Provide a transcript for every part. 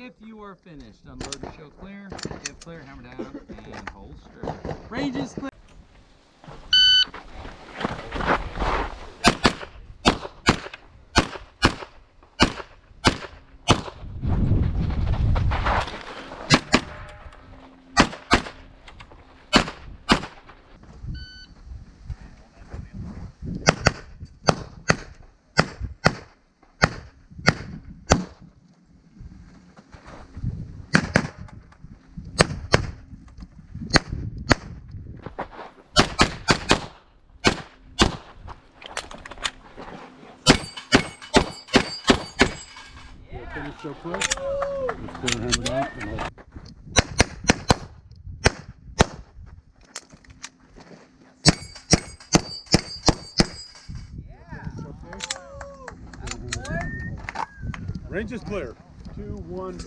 If you are finished, unload and show clear. If clear, hammer down and holster. Range is clear. Finish so quick. Just clear, hammer down, and hold. Range is clear. 2, 1.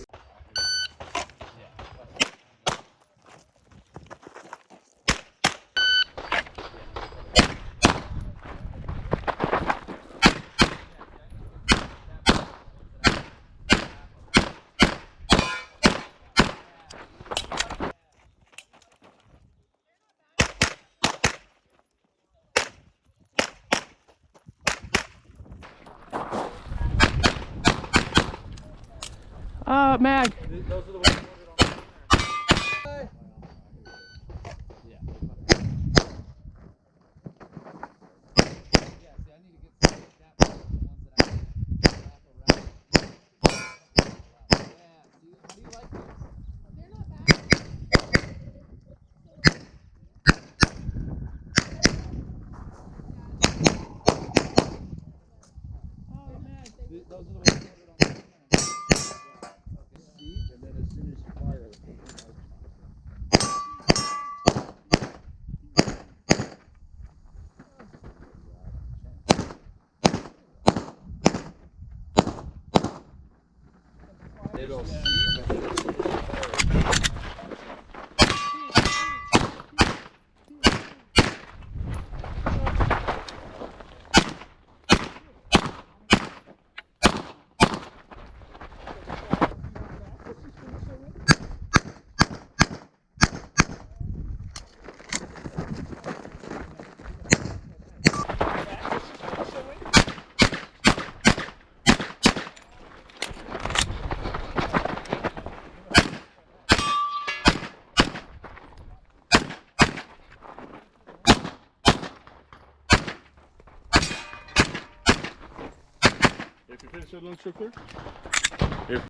Mag. Those are the ones. It'll see. If you finish it, lunch so clear.